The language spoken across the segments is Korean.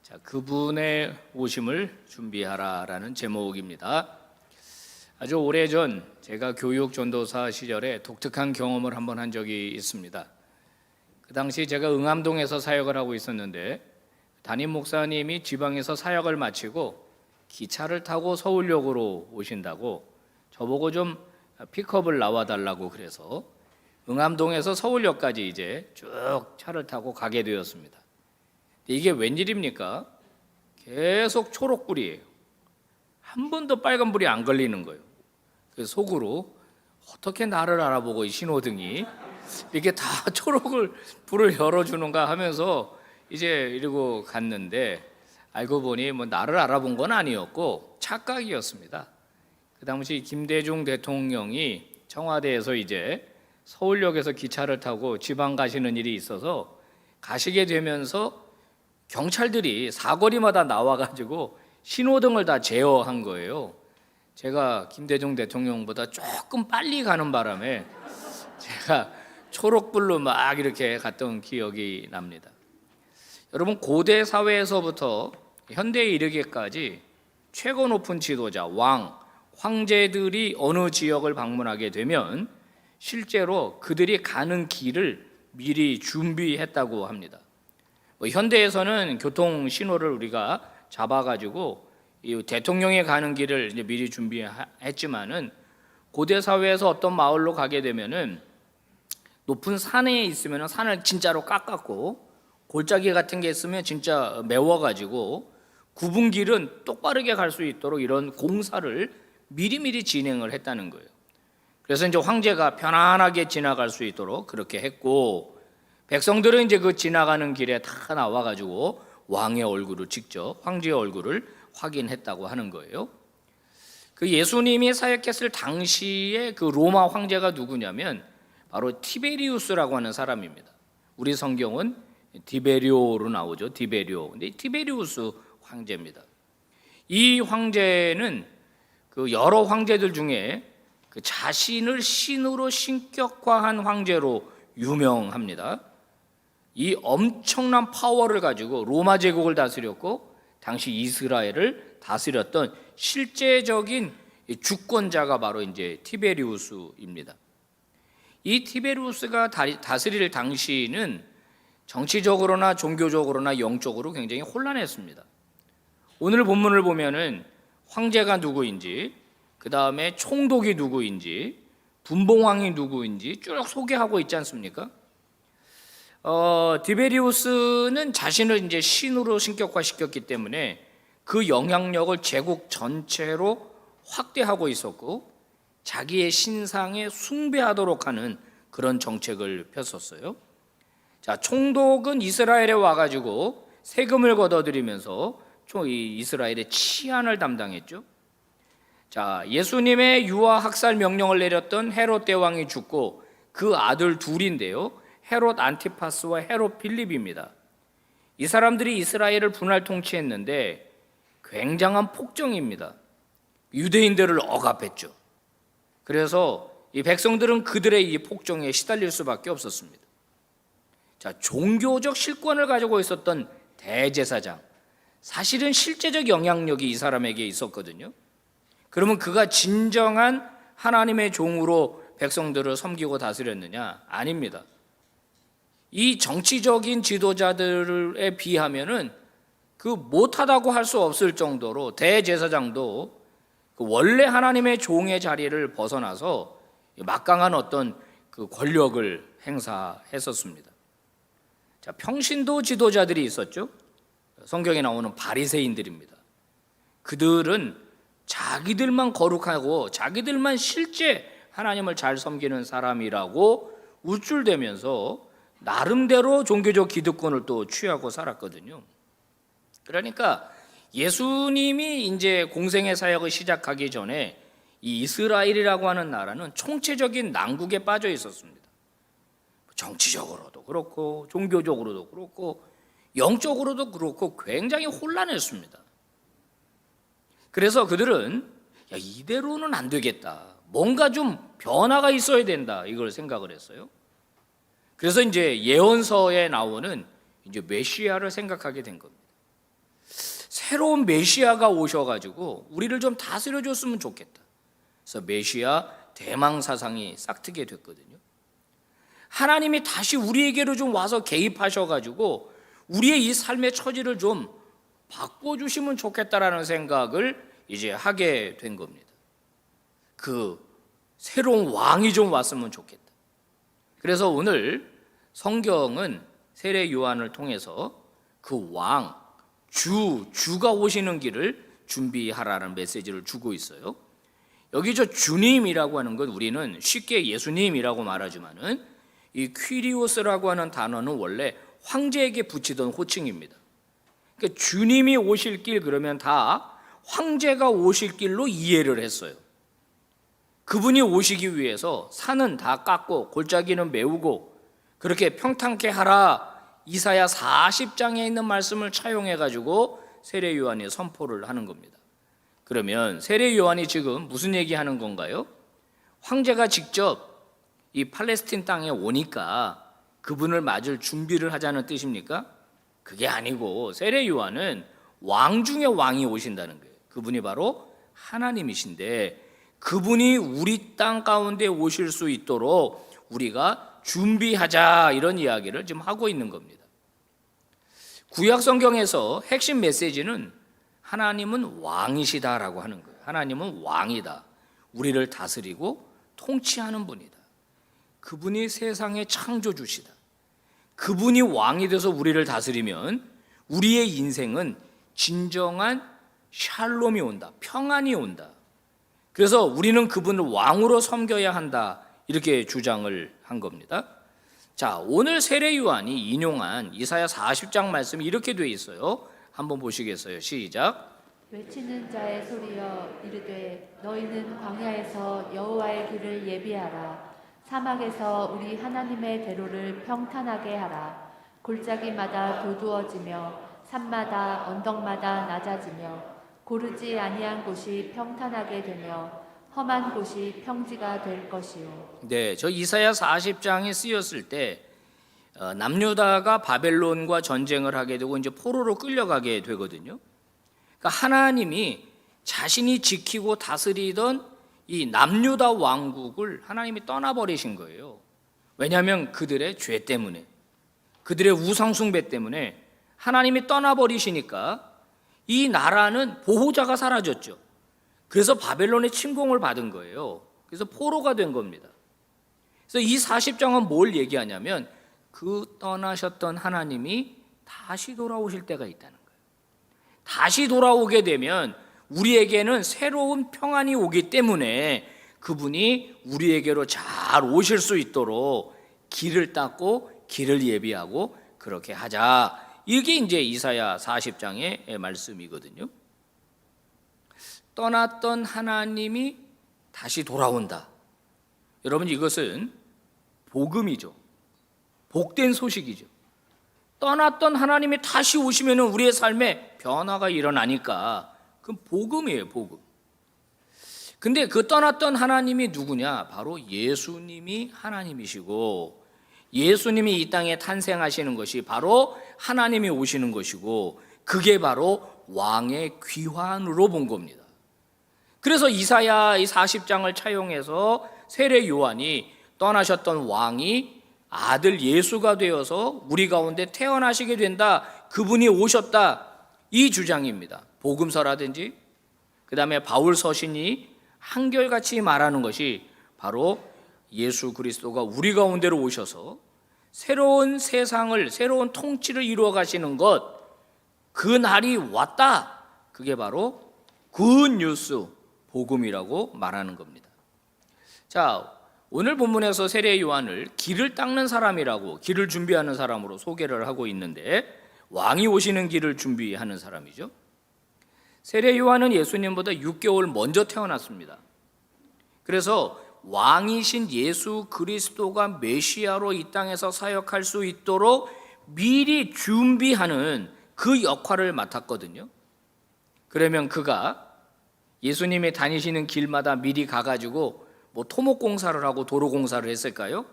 자, 그분의 오심을 준비하라라는 제목입니다. 아주 오래전 제가 교육 전도사 시절에 독특한 경험을 한번 한 적이 있습니다. 그 당시 제가 응암동에서 사역을 하고 있었는데 담임 목사님이 지방에서 사역을 마치고 기차를 타고 서울역으로 오신다고 저보고 좀 픽업을 나와달라고 그래서 응암동에서 서울역까지 이제 쭉 차를 타고 가게 되었습니다. 이게 웬일입니까? 계속 초록불이에요. 한 번도 빨간불이 안 걸리는 거예요. 그래서 속으로 어떻게 나를 알아보고 이 신호등이 이렇게 다 불을 열어주는가 하면서 이제 이러고 갔는데 알고 보니 뭐 나를 알아본 건 아니었고 착각이었습니다. 그 당시 김대중 대통령이 청와대에서 이제 서울역에서 기차를 타고 지방 가시는 일이 있어서 가시게 되면서 경찰들이 사거리마다 나와가지고 신호등을 다 제어한 거예요. 제가 김대중 대통령보다 조금 빨리 가는 바람에 제가 초록불로 막 이렇게 갔던 기억이 납니다. 여러분, 고대 사회에서부터 현대에 이르기까지 최고 높은 지도자, 왕, 황제들이 어느 지역을 방문하게 되면 실제로 그들이 가는 길을 미리 준비했다고 합니다. 현대에서는 교통 신호를 우리가 잡아가지고 이 대통령이 가는 길을 이제 미리 준비했지만은 고대 사회에서 어떤 마을로 가게 되면은 높은 산에 있으면은 산을 진짜로 깎았고 골짜기 같은 게 있으면 진짜 메워가지고 굽은 길은 똑바르게 갈 수 있도록 이런 공사를 미리미리 진행을 했다는 거예요. 그래서 이제 황제가 편안하게 지나갈 수 있도록 그렇게 했고, 백성들은 이제 그 지나가는 길에 다 나와가지고 왕의 얼굴을 직접 황제의 얼굴을 확인했다고 하는 거예요. 그 예수님이 사역했을 당시에 그 로마 황제가 누구냐면 바로 티베리우스라고 하는 사람입니다. 우리 성경은 디베리오로 나오죠. 디베리오. 근데 티베리우스 황제입니다. 이 황제는 그 여러 황제들 중에 그 자신을 신으로 신격화한 황제로 유명합니다. 이 엄청난 파워를 가지고 로마 제국을 다스렸고 당시 이스라엘을 다스렸던 실제적인 주권자가 바로 이제 티베리우스입니다. 이 티베리우스가 다스릴 당시는 정치적으로나 종교적으로나 영적으로 굉장히 혼란했습니다. 오늘 본문을 보면은 황제가 누구인지, 그 다음에 총독이 누구인지, 분봉왕이 누구인지 쭉 소개하고 있지 않습니까? 디베리우스는 자신을 이제 신으로 신격화시켰기 때문에 그 영향력을 제국 전체로 확대하고 있었고 자기의 신상에 숭배하도록 하는 그런 정책을 폈었어요. 자, 총독은 이스라엘에 와가지고 세금을 걷어들이면서 이 이스라엘의 치안을 담당했죠. 자, 예수님의 유아 학살 명령을 내렸던 헤롯 대왕이 죽고 그 아들 둘인데요, 헤롯 안티파스와 헤롯 필립입니다. 이 사람들이 이스라엘을 분할 통치했는데 굉장한 폭정입니다. 유대인들을 억압했죠. 그래서 이 백성들은 그들의 이 폭정에 시달릴 수밖에 없었습니다. 자, 종교적 실권을 가지고 있었던 대제사장, 사실은 실제적 영향력이 이 사람에게 있었거든요. 그러면 그가 진정한 하나님의 종으로 백성들을 섬기고 다스렸느냐? 아닙니다. 이 정치적인 지도자들에 비하면은 그 못하다고 할 수 없을 정도로 대제사장도 그 원래 하나님의 종의 자리를 벗어나서 막강한 어떤 그 권력을 행사했었습니다. 자, 평신도 지도자들이 있었죠. 성경에 나오는 바리새인들입니다. 그들은 자기들만 거룩하고 자기들만 실제 하나님을 잘 섬기는 사람이라고 우쭐대면서 나름대로 종교적 기득권을 또 취하고 살았거든요. 그러니까 예수님이 이제 공생의 사역을 시작하기 전에 이 이스라엘이라고 하는 나라는 총체적인 난국에 빠져 있었습니다. 정치적으로도 그렇고 종교적으로도 그렇고 영적으로도 그렇고 굉장히 혼란했습니다. 그래서 그들은 이대로는 안 되겠다, 뭔가 좀 변화가 있어야 된다, 이걸 생각을 했어요. 그래서 이제 예언서에 나오는 이제 메시아를 생각하게 된 겁니다. 새로운 메시아가 오셔가지고 우리를 좀 다스려줬으면 좋겠다. 그래서 메시아 대망 사상이 싹트게 됐거든요. 하나님이 다시 우리에게로 좀 와서 개입하셔가지고 우리의 이 삶의 처지를 좀 바꿔주시면 좋겠다라는 생각을 이제 하게 된 겁니다. 그 새로운 왕이 좀 왔으면 좋겠다. 그래서 오늘 성경은 세례 요한을 통해서 그 왕, 주가 오시는 길을 준비하라는 메시지를 주고 있어요. 여기 저 주님이라고 하는 건 우리는 쉽게 예수님이라고 말하지만은 이 퀴리오스라고 하는 단어는 원래 황제에게 붙이던 호칭입니다. 그러니까 주님이 오실 길 그러면 다 황제가 오실 길로 이해를 했어요. 그분이 오시기 위해서 산은 다 깎고 골짜기는 메우고 그렇게 평탄케 하라, 이사야 40장에 있는 말씀을 차용해가지고 세례 요한이 선포를 하는 겁니다. 그러면 세례 요한이 지금 무슨 얘기하는 건가요? 황제가 직접 이 팔레스틴 땅에 오니까 그분을 맞을 준비를 하자는 뜻입니까? 그게 아니고 세례 요한은 왕 중에 왕이 오신다는 거예요. 그분이 바로 하나님이신데 그분이 우리 땅 가운데 오실 수 있도록 우리가 준비하자, 이런 이야기를 지금 하고 있는 겁니다. 구약 성경에서 핵심 메시지는 하나님은 왕이시다라고 하는 거예요. 하나님은 왕이다. 우리를 다스리고 통치하는 분이다. 그분이 세상의 창조주시다. 그분이 왕이 돼서 우리를 다스리면 우리의 인생은 진정한 샬롬이 온다. 평안이 온다. 그래서 우리는 그분을 왕으로 섬겨야 한다. 이렇게 주장을 한 겁니다. 자, 오늘 세례 요한이 인용한 이사야 40장 말씀이 이렇게 돼 있어요. 한번 보시겠어요? 시작. 외치는 자의 소리여 이르되 너희는 광야에서 여호와의 길을 예비하라. 사막에서 우리 하나님의 대로를 평탄하게 하라. 골짜기마다 도두어지며 산마다 언덕마다 낮아지며 고르지 아니한 곳이 평탄하게 되며 험한 곳이 평지가 될 것이요. 네, 저 이사야 40장이 쓰였을 때 남유다가 바벨론과 전쟁을 하게 되고 이제 포로로 끌려가게 되거든요. 그러니까 하나님이 자신이 지키고 다스리던 이 남유다 왕국을 하나님이 떠나버리신 거예요. 왜냐하면 그들의 죄 때문에, 그들의 우상숭배 때문에 하나님이 떠나버리시니까 이 나라는 보호자가 사라졌죠. 그래서 바벨론의 침공을 받은 거예요. 그래서 포로가 된 겁니다. 그래서 이 40장은 뭘 얘기하냐면 그 떠나셨던 하나님이 다시 돌아오실 때가 있다는 거예요. 다시 돌아오게 되면 우리에게는 새로운 평안이 오기 때문에 그분이 우리에게로 잘 오실 수 있도록 길을 닦고 길을 예비하고 그렇게 하자. 이게 이제 이사야 40장의 말씀이거든요. 떠났던 하나님이 다시 돌아온다. 여러분, 이것은 복음이죠. 복된 소식이죠. 떠났던 하나님이 다시 오시면 우리의 삶에 변화가 일어나니까 그건 복음이에요, 복음. 근데 그 떠났던 하나님이 누구냐? 바로 예수님이 하나님이시고 예수님이 이 땅에 탄생하시는 것이 바로 하나님이 오시는 것이고 그게 바로 왕의 귀환으로 본 겁니다. 그래서 이사야 40장을 차용해서 세례 요한이 떠나셨던 왕이 아들 예수가 되어서 우리 가운데 태어나시게 된다. 그분이 오셨다. 이 주장입니다. 복음서라든지 그 다음에 바울 서신이 한결같이 말하는 것이 바로 예수 그리스도가 우리 가운데로 오셔서 새로운 세상을, 새로운 통치를 이루어 가시는 것, 그 날이 왔다. 그게 바로 굿뉴스, 복음이라고 말하는 겁니다. 자, 오늘 본문에서 세례 요한을 길을 닦는 사람이라고, 길을 준비하는 사람으로 소개를 하고 있는데 왕이 오시는 길을 준비하는 사람이죠. 세례 요한은 예수님보다 6개월 먼저 태어났습니다. 그래서 왕이신 예수 그리스도가 메시아로 이 땅에서 사역할 수 있도록 미리 준비하는 그 역할을 맡았거든요. 그러면 그가 예수님이 다니시는 길마다 미리 가가지고 뭐 토목공사를 하고 도로공사를 했을까요?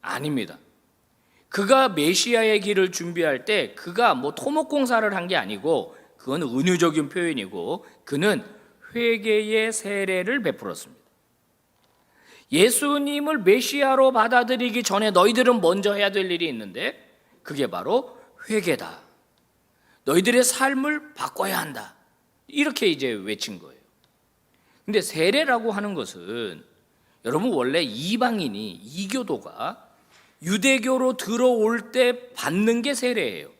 아닙니다. 그가 메시아의 길을 준비할 때 그가 뭐 토목공사를 한 게 아니고 그건 은유적인 표현이고 그는 회개의 세례를 베풀었습니다. 예수님을 메시아로 받아들이기 전에 너희들은 먼저 해야 될 일이 있는데 그게 바로 회개다. 너희들의 삶을 바꿔야 한다. 이렇게 이제 외친 거예요. 근데 세례라고 하는 것은 여러분 원래 이방인이 이교도가 유대교로 들어올 때 받는 게 세례예요.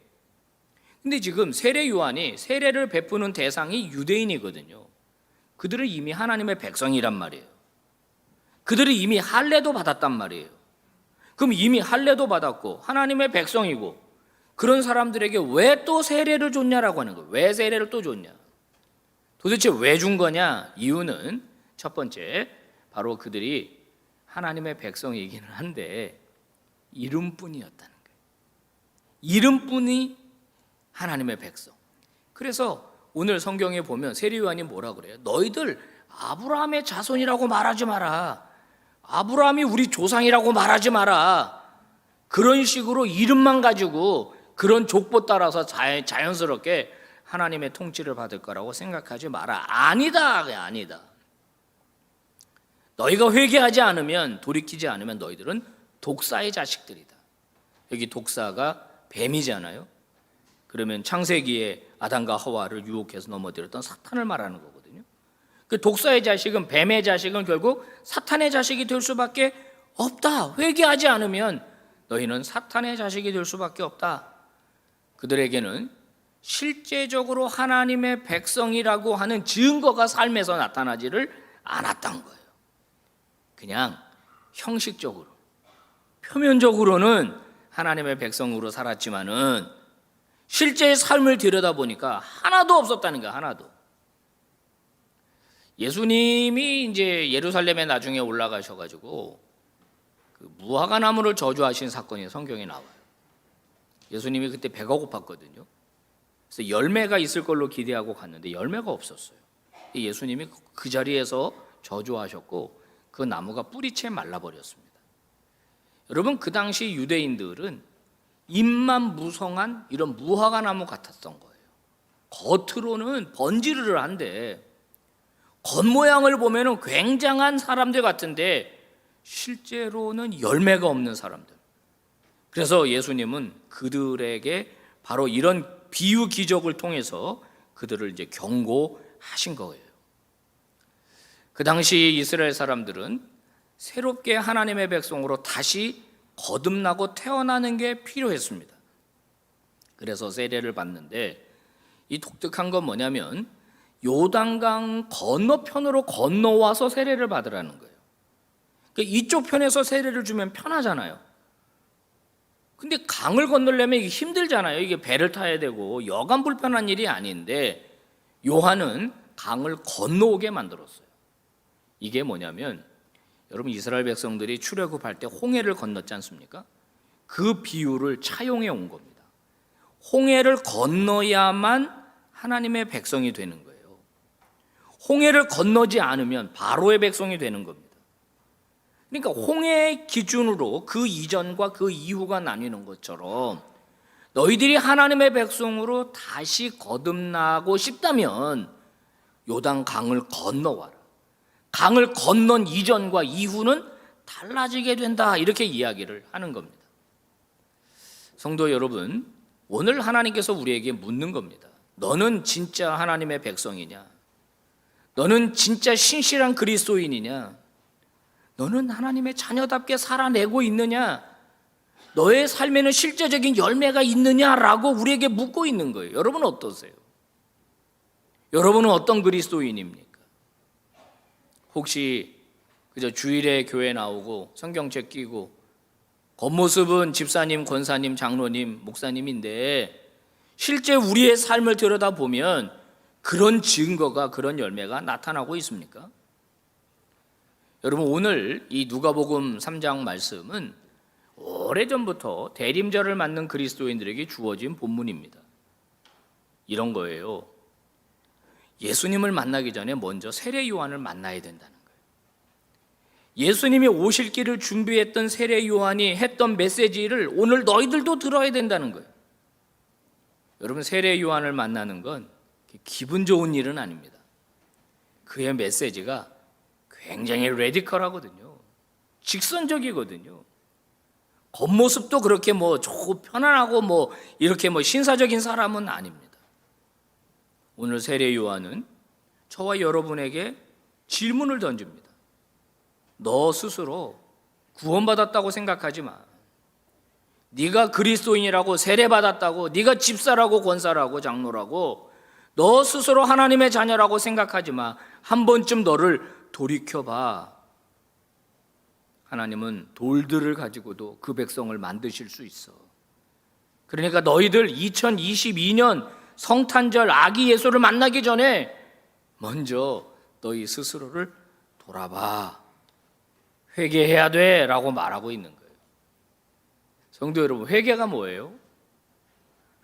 근데 지금 세례 요한이 세례를 베푸는 대상이 유대인이거든요. 그들은 이미 하나님의 백성이란 말이에요. 그들이 이미 할례도 받았단 말이에요. 그럼 이미 할례도 받았고 하나님의 백성이고 그런 사람들에게 왜 또 세례를 줬냐라고 하는 거예요. 왜 세례를 또 줬냐? 도대체 왜 준 거냐? 이유는 첫 번째 바로 그들이 하나님의 백성이기는 한데 이름뿐이었다는 거예요. 이름뿐이 하나님의 백성. 그래서 오늘 성경에 보면 세례 요한이 뭐라 그래요? 너희들 아브라함의 자손이라고 말하지 마라. 아브라함이 우리 조상이라고 말하지 마라. 그런 식으로 이름만 가지고 그런 족보 따라서 자연스럽게 하나님의 통치를 받을 거라고 생각하지 마라. 아니다. 아니다. 너희가 회개하지 않으면, 돌이키지 않으면 너희들은 독사의 자식들이다. 여기 독사가 뱀이잖아요. 그러면 창세기에 아담과 하와를 유혹해서 넘어뜨렸던 사탄을 말하는 거거든요. 그 독사의 자식은, 뱀의 자식은 결국 사탄의 자식이 될 수밖에 없다. 회개하지 않으면 너희는 사탄의 자식이 될 수밖에 없다. 그들에게는 실제적으로 하나님의 백성이라고 하는 증거가 삶에서 나타나지를 않았던 거예요. 그냥 형식적으로, 표면적으로는 하나님의 백성으로 살았지만은 실제의 삶을 들여다보니까 하나도 없었다는 거야. 하나도. 예수님이 이제 예루살렘에 나중에 올라가셔가지고 그 무화과 나무를 저주하신 사건이 성경에 나와요. 예수님이 그때 배가 고팠거든요. 그래서 열매가 있을 걸로 기대하고 갔는데 열매가 없었어요. 예수님이 그 자리에서 저주하셨고 그 나무가 뿌리채 말라버렸습니다. 여러분, 그 당시 유대인들은 잎만 무성한 이런 무화과 나무 같았던 거예요. 겉으로는 번지르르한데 겉모양을 보면은 굉장한 사람들 같은데 실제로는 열매가 없는 사람들. 그래서 예수님은 그들에게 바로 이런 비유 기적을 통해서 그들을 이제 경고하신 거예요. 그 당시 이스라엘 사람들은 새롭게 하나님의 백성으로 다시 거듭나고 태어나는 게 필요했습니다. 그래서 세례를 받는데 이 독특한 건 뭐냐면 요단강 건너편으로 건너와서 세례를 받으라는 거예요. 그러니까 이쪽 편에서 세례를 주면 편하잖아요. 근데 강을 건너려면 이게 힘들잖아요. 이게 배를 타야 되고 여간 불편한 일이 아닌데 요한은 강을 건너오게 만들었어요. 이게 뭐냐면 여러분, 이스라엘 백성들이 출애굽할 때 홍해를 건넜지 않습니까? 그 비유를 차용해 온 겁니다. 홍해를 건너야만 하나님의 백성이 되는 거예요. 홍해를 건너지 않으면 바로의 백성이 되는 겁니다. 그러니까 홍해 기준으로 그 이전과 그 이후가 나뉘는 것처럼 너희들이 하나님의 백성으로 다시 거듭나고 싶다면 요단 강을 건너와라. 강을 건넌 이전과 이후는 달라지게 된다. 이렇게 이야기를 하는 겁니다. 성도 여러분, 오늘 하나님께서 우리에게 묻는 겁니다. 너는 진짜 하나님의 백성이냐? 너는 진짜 신실한 그리스도인이냐? 너는 하나님의 자녀답게 살아내고 있느냐? 너의 삶에는 실제적인 열매가 있느냐라고 우리에게 묻고 있는 거예요. 여러분은 어떠세요? 여러분은 어떤 그리스도인입니까? 혹시 그저 주일에 교회 나오고 성경책 끼고 겉모습은 집사님, 권사님, 장로님, 목사님인데 실제 우리의 삶을 들여다보면 그런 증거가, 그런 열매가 나타나고 있습니까? 여러분, 오늘 이 누가복음 3장 말씀은 오래전부터 대림절을 맞는 그리스도인들에게 주어진 본문입니다. 이런 거예요. 예수님을 만나기 전에 먼저 세례 요한을 만나야 된다는 거예요. 예수님이 오실 길을 준비했던 세례 요한이 했던 메시지를 오늘 너희들도 들어야 된다는 거예요. 여러분, 세례 요한을 만나는 건 기분 좋은 일은 아닙니다. 그의 메시지가 굉장히 레디컬하거든요. 직선적이거든요. 겉모습도 그렇게 뭐 좋고 편안하고 뭐 이렇게 뭐 신사적인 사람은 아닙니다. 오늘 세례 요한은 저와 여러분에게 질문을 던집니다. 너 스스로 구원받았다고 생각하지 마. 네가 그리스도인이라고 세례받았다고, 네가 집사라고 권사라고 장로라고 너 스스로 하나님의 자녀라고 생각하지 마. 한 번쯤 너를 돌이켜봐. 하나님은 돌들을 가지고도 그 백성을 만드실 수 있어. 그러니까 너희들 2022년 성탄절 아기 예수를 만나기 전에 먼저 너희 스스로를 돌아봐. 회개해야 돼 라고 말하고 있는 거예요. 성도 여러분, 회개가 뭐예요?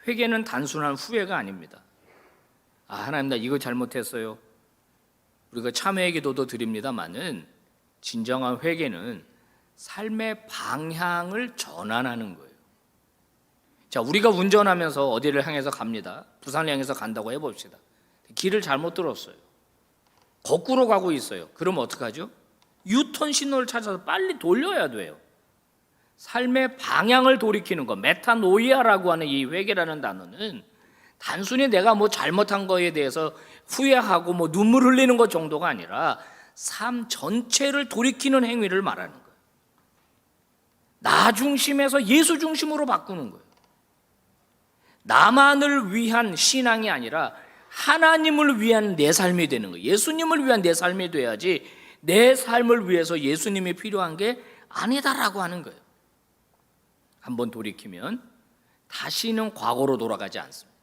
회개는 단순한 후회가 아닙니다. 하나님 나 이거 잘못했어요. 우리가 참회의 기도도 드립니다마는 진정한 회개는 삶의 방향을 전환하는 거예요. 자, 우리가 운전하면서 어디를 향해서 갑니다. 부산을 향해서 간다고 해봅시다. 길을 잘못 들었어요. 거꾸로 가고 있어요. 그럼 어떡하죠? 유턴 신호를 찾아서 빨리 돌려야 돼요. 삶의 방향을 돌이키는 것, 메타노이아라고 하는 이 회개라는 단어는 단순히 내가 뭐 잘못한 거에 대해서 후회하고 뭐 눈물 흘리는 것 정도가 아니라 삶 전체를 돌이키는 행위를 말하는 거예요. 나 중심에서 예수 중심으로 바꾸는 거예요. 나만을 위한 신앙이 아니라 하나님을 위한 내 삶이 되는 거예요. 예수님을 위한 내 삶이 돼야지 내 삶을 위해서 예수님이 필요한 게 아니다라고 하는 거예요. 한번 돌이키면 다시는 과거로 돌아가지 않습니다.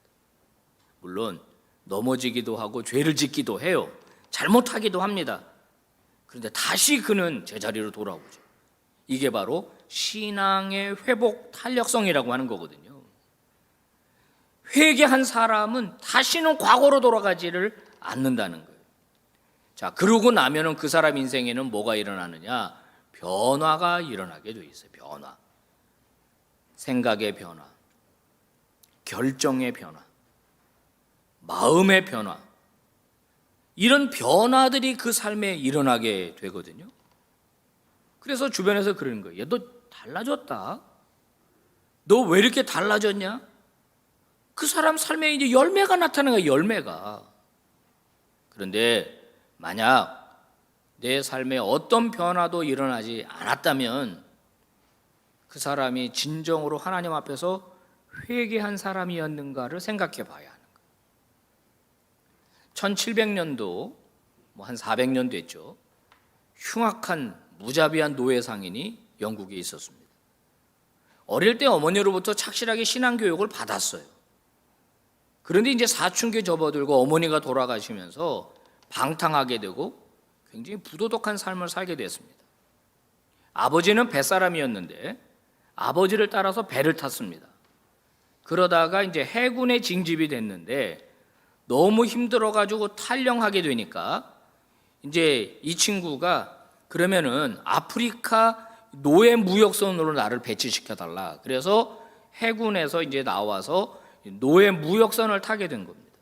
물론 넘어지기도 하고 죄를 짓기도 해요. 잘못하기도 합니다. 그런데 다시 그는 제자리로 돌아오죠. 이게 바로 신앙의 회복 탄력성이라고 하는 거거든요. 회개한 사람은 다시는 과거로 돌아가지를 않는다는 거예요. 자, 그러고 나면은 그 사람 인생에는 뭐가 일어나느냐? 변화가 일어나게 돼 있어요. 변화. 생각의 변화, 결정의 변화, 마음의 변화, 이런 변화들이 그 삶에 일어나게 되거든요. 그래서 주변에서 그러는 거예요. 야, 너 달라졌다. 너 왜 이렇게 달라졌냐? 그 사람 삶에 이제 열매가 나타나는 거예요. 열매가. 그런데 만약 내 삶에 어떤 변화도 일어나지 않았다면 그 사람이 진정으로 하나님 앞에서 회개한 사람이었는가를 생각해 봐야 하는 거예요. 1700년도 한 400년 됐죠. 흉악한 무자비한 노예 상인이 영국에 있었습니다. 어릴 때 어머니로부터 착실하게 신앙 교육을 받았어요. 그런데 이제 사춘기에 접어들고 어머니가 돌아가시면서 방탕하게 되고 굉장히 부도덕한 삶을 살게 됐습니다. 아버지는 뱃사람이었는데 아버지를 따라서 배를 탔습니다. 그러다가 이제 해군에 징집이 됐는데 너무 힘들어가지고 탈영하게 되니까 이제 이 친구가 그러면은 아프리카 노예 무역선으로 나를 배치시켜달라. 그래서 해군에서 이제 나와서 노예 무역선을 타게 된 겁니다.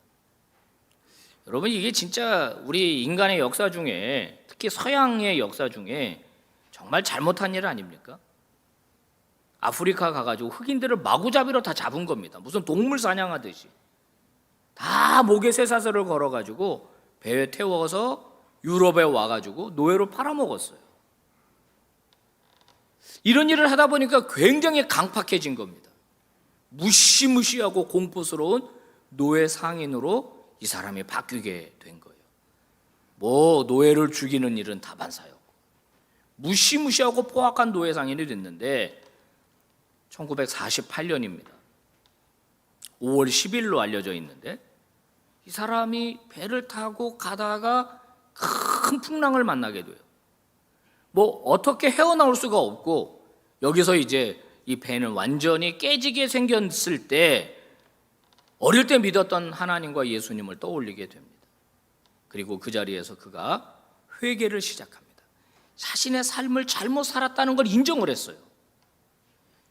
여러분, 이게 진짜 우리 인간의 역사 중에, 특히 서양의 역사 중에 정말 잘못한 일 아닙니까? 아프리카 가가지고 흑인들을 마구잡이로 다 잡은 겁니다. 무슨 동물 사냥하듯이 다 목에 쇠사슬을 걸어가지고 배에 태워서 유럽에 와가지고 노예로 팔아먹었어요. 이런 일을 하다 보니까 굉장히 강팍해진 겁니다. 무시무시하고 공포스러운 노예 상인으로 이 사람이 바뀌게 된 거예요. 뭐 노예를 죽이는 일은 다반사였고 무시무시하고 포악한 노예 상인이 됐는데 1948년입니다. 5월 10일로 알려져 있는데 이 사람이 배를 타고 가다가 큰 풍랑을 만나게 돼요. 뭐 어떻게 헤어나올 수가 없고 여기서 이제 이 배는 완전히 깨지게 생겼을 때 어릴 때 믿었던 하나님과 예수님을 떠올리게 됩니다. 그리고 그 자리에서 그가 회개를 시작합니다. 자신의 삶을 잘못 살았다는 걸 인정을 했어요.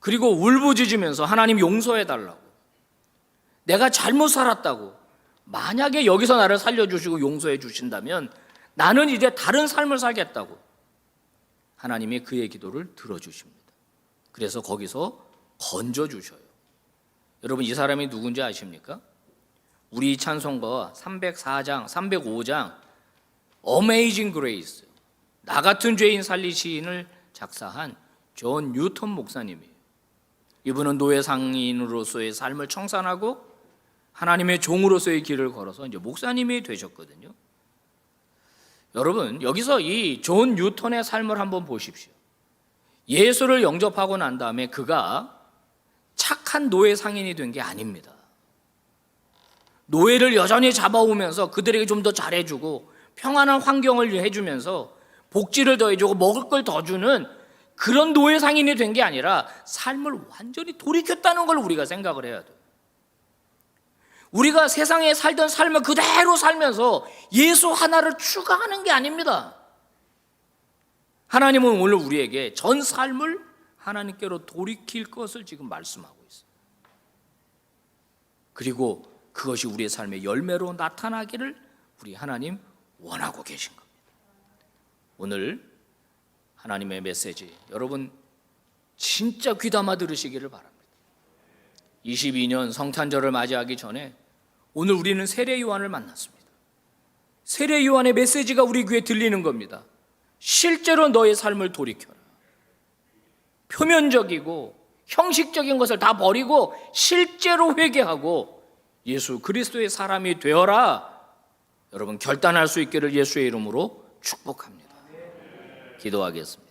그리고 울부짖으면서 하나님 용서해달라고, 내가 잘못 살았다고 만약에 여기서 나를 살려주시고 용서해 주신다면 나는 이제 다른 삶을 살겠다고 하나님이 그의 기도를 들어주십니다. 그래서 거기서 건져주셔요. 여러분, 이 사람이 누군지 아십니까? 우리 찬송가 304장, 305장 Amazing Grace, 나 같은 죄인 살리시인을 작사한 존 뉴턴 목사님이에요. 이분은 노예 상인으로서의 삶을 청산하고 하나님의 종으로서의 길을 걸어서 이제 목사님이 되셨거든요. 여러분, 여기서 이 존 뉴턴의 삶을 한번 보십시오. 예수를 영접하고 난 다음에 그가 착한 노예 상인이 된 게 아닙니다. 노예를 여전히 잡아오면서 그들에게 좀 더 잘해주고 평안한 환경을 해주면서 복지를 더해주고 먹을 걸 더 주는 그런 노예 상인이 된 게 아니라 삶을 완전히 돌이켰다는 걸 우리가 생각을 해야 돼요. 우리가 세상에 살던 삶을 그대로 살면서 예수 하나를 추가하는 게 아닙니다. 하나님은 오늘 우리에게 전 삶을 하나님께로 돌이킬 것을 지금 말씀하고 있어요. 그리고 그것이 우리의 삶의 열매로 나타나기를 우리 하나님 원하고 계신 겁니다. 오늘 하나님의 메시지 여러분 진짜 귀담아 들으시기를 바랍니다. 22년 성탄절을 맞이하기 전에 오늘 우리는 세례 요한을 만났습니다. 세례 요한의 메시지가 우리 귀에 들리는 겁니다. 실제로 너의 삶을 돌이켜라. 표면적이고 형식적인 것을 다 버리고 실제로 회개하고 예수 그리스도의 사람이 되어라. 여러분 결단할 수 있기를 예수의 이름으로 축복합니다. 기도하겠습니다.